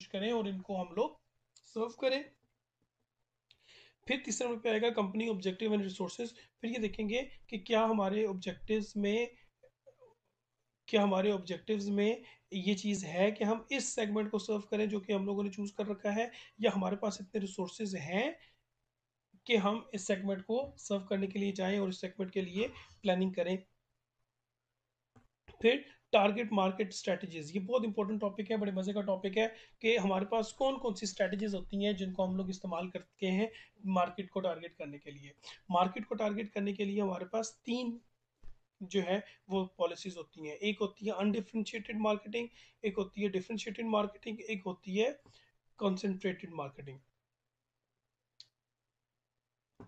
करें और इनको हम लोग सर्व करें। फिर तीसरे नंबर पे आएगा कंपनी ऑब्जेक्टिव एंड रिसोर्सेज। फिर ये देखेंगे कि क्या हमारे ऑब्जेक्टिव्स में ये चीज़ है कि हम इस सेगमेंट को सर्व करें जो कि हम लोगों ने चूज़ कर रखा है, या हमारे पास इतने रिसोर्सेज हैं कि हम इस सेगमेंट को सर्व करने के लिए जाएं और इस सेगमेंट के लिए प्लानिंग करें। फिर टारगेट मार्केट स्ट्रेटजीज, ये बहुत इंपॉर्टेंट टॉपिक है, बड़े मजे का टॉपिक है कि हमारे पास कौन कौन सी स्ट्रेटजीज होती हैं जिनको हम लोग इस्तेमाल करते हैं मार्केट को टारगेट करने के लिए। मार्केट को टारगेट करने के लिए हमारे पास तीन जो है वो पॉलिसीज होती हैं। एक होती है अनडिफरेंशिएटेड मार्केटिंग, एक होती है डिफरेंशिएटेड मार्केटिंग, एक होती है कॉन्सेंट्रेटेड मार्केटिंग।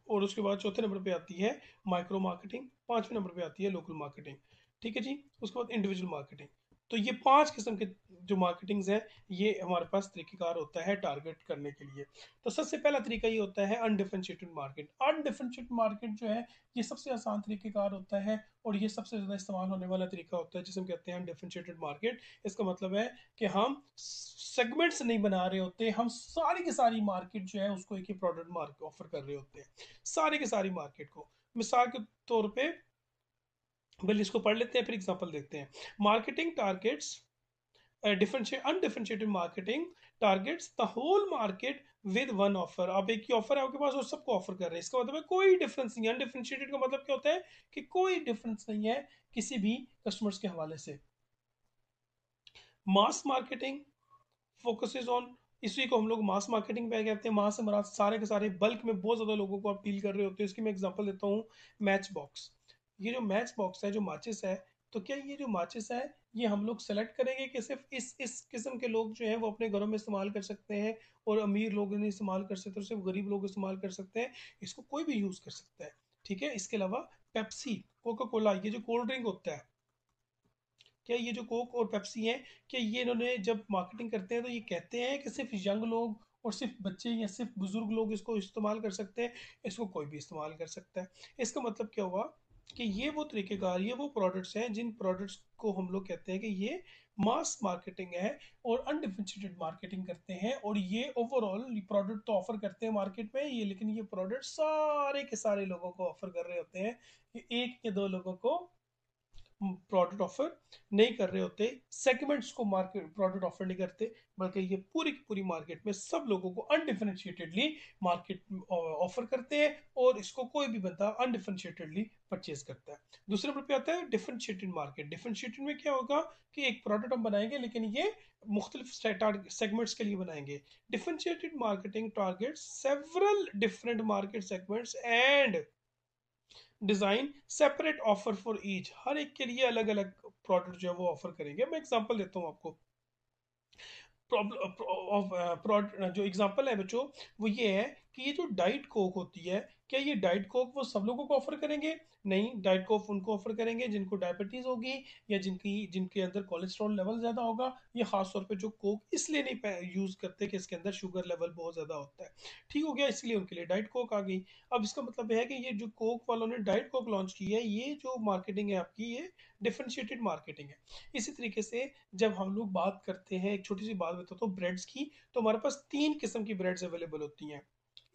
और उसके बाद चौथे नंबर पे आती है माइक्रो मार्केटिंग, पांचवें नंबर पे आती है लोकल मार्केटिंग। ठीक है जी। उसके बाद इंडिविजुअल मार्केटिंग। तो ये पांच किस्म के जो मार्केटिंग्स हैं, ये हमारे पास तरीकेकार होता है टारगेट करने के लिए। तो सबसे पहला तरीका ये होता है अनडिफरेंशिएटेड मार्केट। अनडिफरेंशिएटेड मार्केट जो है ये सबसे आसान तरीकेकार होता है और ये सबसे ज़्यादा इस्तेमाल होने वाला तरीका होता है जिसे हम कहते हैं अनडिफरेंशिएटेड मार्केट। इसका मतलब है कि हम सेगमेंट्स नहीं बना रहे होते, हम सारी की सारी मार्केट जो है उसको एक ही प्रोडक्ट मार्केट ऑफर कर रहे होते हैं, सारी की सारी मार्केट को। मिसाल के तौर पे पहले इसको पढ़ लेते हैं फिर एग्जांपल देखते हैं। Marketing targets differentiate undifferentiated marketing targets the whole market with one offer. आप एक ही ऑफर है आपके पास और सबको ऑफर कर रहे हैं, इसका मतलब है कोई डिफरेंस नहीं है। अनडिफरेंशिएटेड का मतलब क्या होता है कि कोई डिफरेंस नहीं है किसी भी कस्टमर्स के हवाले से। मास मार्केटिंग फोकसेस ऑन, इसी को हम लोग मास मार्केटिंग पे कहते हैं। मास से मराद सारे के सारे बल्क में बहुत ज़्यादा लोगों को आप डील कर रहे होते हैं। इसकी मैं एग्जांपल देता हूँ, मैच बॉक्स। ये जो मैच बॉक्स है, जो माचिस है, तो क्या ये जो माचिस है ये हम लोग सेलेक्ट करेंगे कि सिर्फ इस किस्म के लोग जो हैं वो अपने घरों में इस्तेमाल कर सकते हैं और अमीर लोग नहीं इस्तेमाल कर सकते और सिर्फ गरीब लोग इस्तेमाल कर सकते हैं? इसको कोई भी यूज़ कर सकता है। ठीक है। इसके अलावा पेप्सी, कोका कोला, ये जो कोल्ड ड्रिंक होता है, क्या ये जो कोक और पेप्सी हैं, क्या ये इन्होंने जब मार्केटिंग करते हैं तो ये कहते हैं कि सिर्फ यंग लोग और सिर्फ बच्चे या सिर्फ बुजुर्ग लोग इसको इस्तेमाल कर सकते हैं? इसको कोई भी इस्तेमाल कर सकता है। इसका मतलब क्या हुआ कि ये वो तरीकेकार, ये वो प्रोडक्ट्स हैं जिन प्रोडक्ट्स को हम लोग कहते हैं कि ये मास मार्केटिंग है और अनडिफरेंशिएटेड मार्केटिंग करते हैं। और ये ओवरऑल प्रोडक्ट तो ऑफर करते हैं मार्केट में ये, लेकिन ये प्रोडक्ट सारे के सारे लोगों को ऑफर कर रहे होते हैं, ये एक या दो लोगों को प्रोडक्ट ऑफर नहीं कर रहे होते, सेगमेंट्स को मार्केट प्रोडक्ट ऑफर नहीं करते, बल्कि ये पूरी की पूरी मार्केट में सब लोगों को अनडिफरेंशिएटेडली मार्केट ऑफर करते हैं और इसको कोई भी बंदा अनडिफरेंशिएटेडली परचेज करता है। दूसरे नंबर पे आता है डिफरेंशिएटेड मार्केट। डिफरेंशिएटेड में क्या होगा कि एक प्रोडक्ट हम बनाएंगे लेकिन ये मुख्तलिफ सेगमेंट्स के लिए बनाएंगे। Differentiated marketing target several different market segments and design separate offer for each. हर एक के लिए अलग अलग प्रोडक्ट जो है वो ऑफर करेंगे। मैं एग्जांपल देता हूँ आपको। जो एग्जांपल है बच्चों, वो ये है कि ये जो डाइट कोक होती है, क्या ये डाइट कोक वो सब लोगों को ऑफर करेंगे? नहीं, डाइट कोक उनको ऑफर करेंगे जिनको डायबिटीज होगी या जिनके अंदर कोलेस्ट्रॉल लेवल ज़्यादा होगा। ये खास तौर पे जो कोक इसलिए नहीं यूज़ करते कि इसके अंदर शुगर लेवल बहुत ज़्यादा होता है। ठीक हो गया, इसलिए उनके लिए डाइट कोक आ गई। अब इसका मतलब है कि ये जो कोक वालों ने डाइट कोक लॉन्च की है, ये जो मार्केटिंग है आपकी, ये डिफरेंशिएटेड मार्केटिंग है। इसी तरीके से जब हम लोग बात करते हैं, एक छोटी सी बात बताता हूँ ब्रेड्स की, तो हमारे पास तीन किस्म की ब्रेड्स अवेलेबल होती हैं।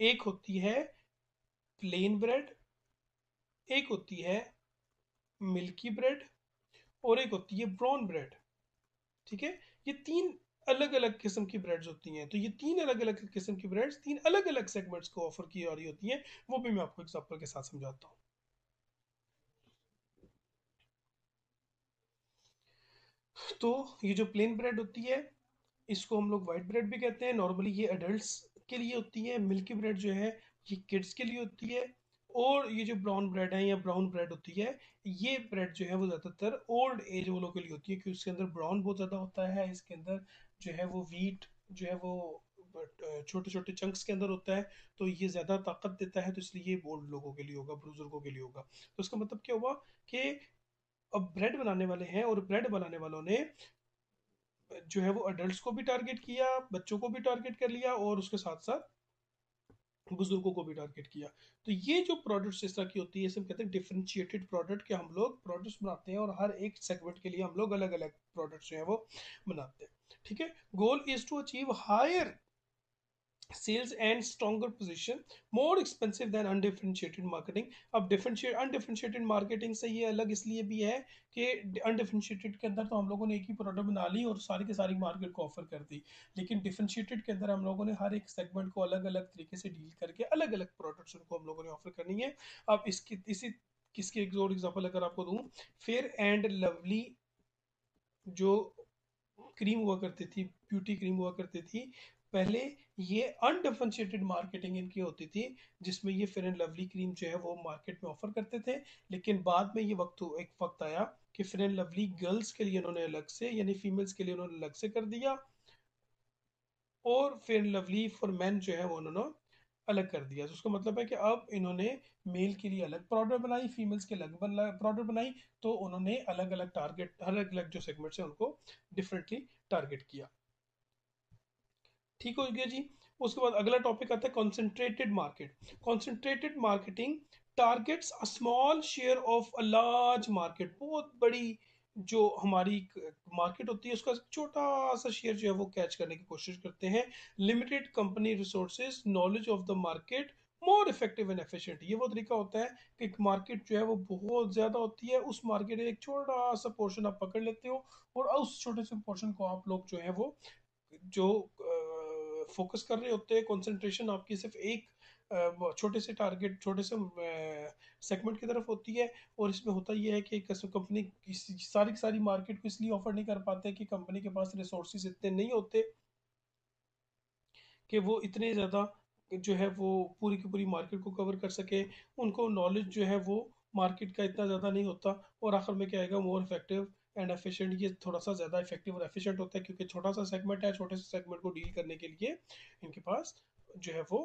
एक होती है प्लेन ब्रेड, एक होती है मिल्की ब्रेड और एक होती है ब्राउन ब्रेड। ठीक है। ये तीन अलग अलग किस्म की ब्रेड्स होती हैं। तो ये तीन अलग अलग किस्म की ब्रेड्स तीन अलग अलग सेगमेंट्स को ऑफर की जा रही होती हैं। वो भी मैं आपको एग्जांपल के साथ समझाता हूँ। तो ये जो प्लेन ब्रेड होती है, इसको हम लोग वाइट ब्रेड भी कहते हैं। नॉर्मली ये अडल्ट्स के लिए होती है। मिल्की ब्रेड जो है ये किड्स के लिए होती है। और ये जो ब्राउन ब्रेड है या ब्राउन ब्रेड होती है, ये ब्रेड जो है वो ज़्यादातर ओल्ड एज वालों के लिए होती है क्योंकि इसके अंदर ब्राउन बहुत ज़्यादा होता है। इसके अंदर जो है वो वीट जो है वो छोटे छोटे चंक्स के अंदर होता है, तो ये ज़्यादा ताकत देता है, तो इसलिए ये ओल्ड लोगों के लिए होगा, बुजुर्गों के लिए होगा। तो इसका मतलब क्या हुआ कि अब ब्रेड बनाने वाले हैं और ब्रेड बनाने वालों ने जो है वो अडल्ट्स को भी टारगेट किया, बच्चों को भी टारगेट कर लिया और उसके साथ साथ बुजुर्गों को भी टारगेट किया। तो ये जो प्रोडक्ट्स इस तरह की होती है, इसे हम कहते हैं डिफरेंशिएटेड प्रोडक्ट, कि हम लोग प्रोडक्ट्स बनाते हैं और हर एक सेगमेंट के लिए हम लोग अलग अलग प्रोडक्ट्स जो है वो बनाते हैं। ठीक है, goal is to achieve higher sales and stronger position, more expensive than undifferentiated marketing। अब डिफरेंशिएट अनडिफरेंशिएटेड मार्केटिंग से ये अलग इसलिए भी है कि अनडिफरेंशिएटेड के अंदर तो हम लोगों ने एक ही प्रोडक्ट बना ली और सारी की सारी मार्केट को ऑफर कर दी, लेकिन डिफरेंशिएटेड के अंदर हम लोगों ने हर एक सेगमेंट को अलग अलग तरीके से डील करके अलग अलग प्रोडक्ट्स उनको हम लोगों ने ऑफर करनी है। अब इसकी इसी किसके एक और एग्जांपल अगर आपको दूं, फेयर एंड लवली जो क्रीम हुआ करती थी, ब्यूटी क्रीम हुआ करती थी पहले, ये अनडिफरेंशिएटेड मार्केटिंग इनकी होती थी, जिसमें ये फेयर एंड लवली क्रीम जो है वो मार्केट में ऑफर करते थे। लेकिन बाद में ये एक वक्त आया कि फेयर एंड लवली गर्ल्स के लिए उन्होंने अलग से, यानी फीमेल्स के लिए उन्होंने अलग से कर दिया, और fair and lovely for main जो है वो उन्होंने अलग कर दिया। तो उसका मतलब है कि अब इन्होंने मेल के लिए अलग प्रोडक्ट बनाई, फीमेल्स के अलग प्रोडक्ट बनाई, तो उन्होंने अलग अलग टारगेट, अलग अलग जो सेगमेंट्स है उनको डिफरेंटली टारगेट किया। ठीक हो गया जी। उसके बाद अगला टॉपिक आता है concentrated market. Concentrated marketing targets a small share of a large market. बहुत बड़ी जो हमारी मार्केट होती है उसका छोटा सा शेयर जो है वो कैच करने की कोशिश करते हैं। Limited company resources, knowledge of the market, more effective and efficient. ये वो तरीका होता है कि मार्केट जो है वो बहुत ज़्यादा होती है, उस मार्केट में एक छोटा सा पोर्शन आप पकड़ लेते हो, और उस छोटे से पोर्शन को आप लोग जो है वो जो फोकस कर रहे होते हैं, कंसंट्रेशन आपकी सिर्फ एक छोटे से टारगेट, छोटे से सेगमेंट की तरफ होती है। और इसमें होता यह है कि कंपनी सारी की सारी मार्केट को इसलिए ऑफर नहीं कर पाते कि कंपनी के पास रिसोर्सेज इतने नहीं होते कि वो इतने ज़्यादा जो है वो पूरी की पूरी मार्केट को कवर कर सके। उनको नॉलेज जो है वो मार्केट का इतना ज़्यादा नहीं होता, और आखिर में क्या आएगा, मोर इफेक्टिव एंड एफिशिएंट। ये थोड़ा सा ज़्यादा इफेक्टिव और एफिशिएंट होता है क्योंकि छोटा सा सेगमेंट है, छोटे से सेगमेंट को डील करने के लिए इनके पास जो है वो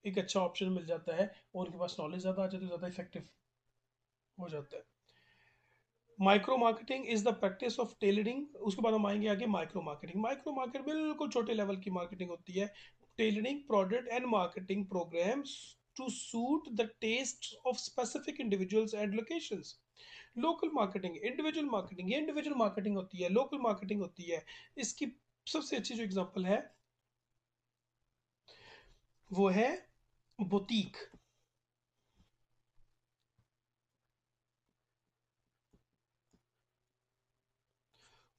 एक अच्छा ऑप्शन मिल जाता है, और उनके पास नॉलेज ज़्यादा आ जाती है, ज़्यादा इफेक्टिव हो जाता है। Micro marketing is the practice of tailoring. उसके बाद हम आएंगे आगे माइक्रो मार्केटिंग। माइक्रो मार्केट बिल्कुल छोटे लेवल की मार्केटिंग होती है। Tailoring product and marketing programmes to suit the taste of specific individuals and locations. Local marketing, individual marketing, ये इंडिविजुअल मार्केटिंग होती है, लोकल मार्केटिंग होती है। इसकी सबसे अच्छी जो एग्जांपल है वो है बुटीक।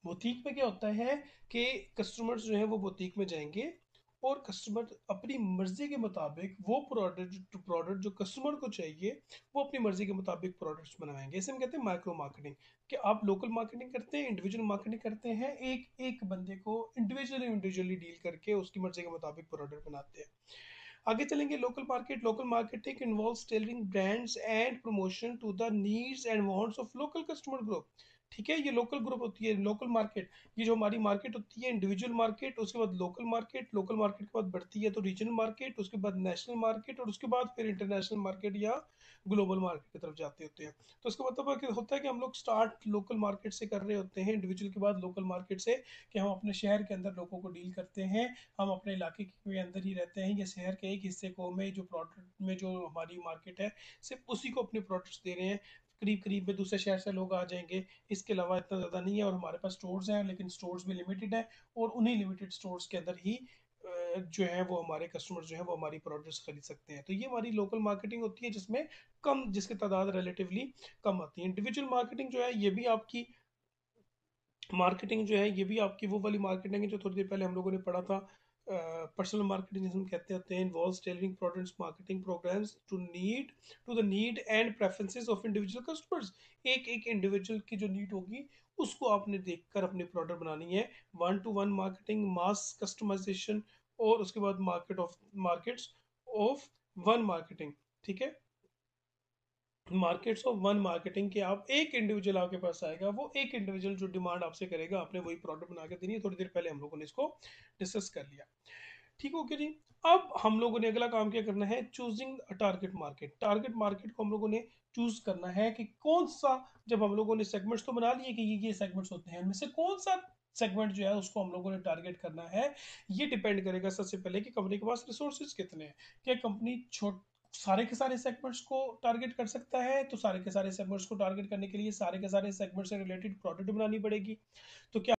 बुटीक में क्या होता है कि कस्टमर्स जो है वो बुटीक में जाएंगे, और कस्टमर अपनी मर्जी के मुताबिक वो प्रोडक्ट जो कस्टमर को चाहिए, वो अपनी मर्जी के मुताबिक प्रोडक्ट्स बनवाएंगे। इसे हम कहते हैं माइक्रो मार्केटिंग। कि आप लोकल मार्केटिंग करते हैं, इंडिविजुअल मार्केटिंग करते हैं, एक एक बंदे को इंडिविजुअली डील करके उसकी मर्जी के मुताबिक प्रोडक्ट बनाते हैं। आगे चलेंगे local market. Local marketing involves tailoring brands and promotion to the needs and wants of local customer group. ठीक है, ये लोकल ग्रुप होती है, लोकल मार्केट। ये जो हमारी मार्केट होती है, इंडिविजुअल मार्केट, उसके बाद लोकल मार्केट, लोकल मार्केट के बाद बढ़ती है तो रीजनल मार्केट, उसके बाद नेशनल मार्केट, और उसके बाद फिर इंटरनेशनल मार्केट या ग्लोबल मार्केट की तरफ जाते होते हैं। तो इसका मतलब है कि होता है कि हम लोग स्टार्ट लोकल मार्केट से कर रहे होते हैं, इंडिविजुअल के बाद लोकल मार्केट से, कि हम अपने शहर के अंदर लोगों को डील करते हैं, हम अपने इलाके के अंदर ही रहते हैं, या शहर के एक हिस्से को में जो प्रोडक्ट में जो हमारी मार्केट है, सिर्फ उसी को अपने प्रोडक्ट्स दे रहे हैं। करीब करीब में दूसरे शहर से लोग आ जाएंगे, इसके अलावा इतना ज़्यादा नहीं है। और हमारे पास स्टोर्स हैं, लेकिन स्टोर्स भी लिमिटेड है, और उन्हीं लिमिटेड स्टोर्स के अंदर ही जो है वो हमारे कस्टमर जो है वो हमारी प्रोडक्ट्स खरीद सकते हैं। तो ये हमारी लोकल मार्केटिंग होती है, जिसमें कम, जिसकी तादाद रिलेटिवली कम आती है। इंडिविजुअल मार्केटिंग जो है ये भी आपकी मार्केटिंग जो है, ये भी आपकी वो वाली मार्केटिंग है जो थोड़ी देर पहले हम लोगों ने पढ़ा था। पर्सनल मार्केटिंग जिसे हम कहते होते हैं, involves tailoring products marketing programmes to the need and preferences of individual customers. एक एक इंडिविजुअल की जो नीड होगी उसको आपने देखकर अपनी प्रोडक्ट बनानी है। One to one marketing, mass customisation, और उसके बाद मार्केट्स ऑफ वन मार्केटिंग। ठीक है, मार्केट्स ऑफ वन मार्केटिंग के आप एक इंडिविजुअल आपके पास आएगा, वो एक इंडिविजुअल जो डिमांड आपसे करेगा, आपने वही प्रोडक्ट बना के देनी है। थोड़ी देर पहले हम लोगों ने इसको डिस्कस कर लिया। ठीक हो गया जी। अब हम लोगों ने अगला काम क्या करना है, choosing target market. Target market को हम लोगों ने चूज करना है कि कौन सा, जब हम लोगों ने सेगमेंट्स तो बना लिए कि ये सेगमेंट्स होते हैं, इनमें से कौन सा सेगमेंट जो है उसको हम लोगों ने टारगेट करना है। ये डिपेंड करेगा सबसे पहले कि कंपनी के पास रिसोर्सेज कितने हैं। क्या कंपनी छोट सारे के सारे सेगमेंट्स को टारगेट कर सकता है, तो सारे के सारे सेगमेंट्स को टारगेट करने के लिए सारे के सारे सेगमेंट से रिलेटेड प्रोडक्ट बनानी पड़ेगी। तो क्या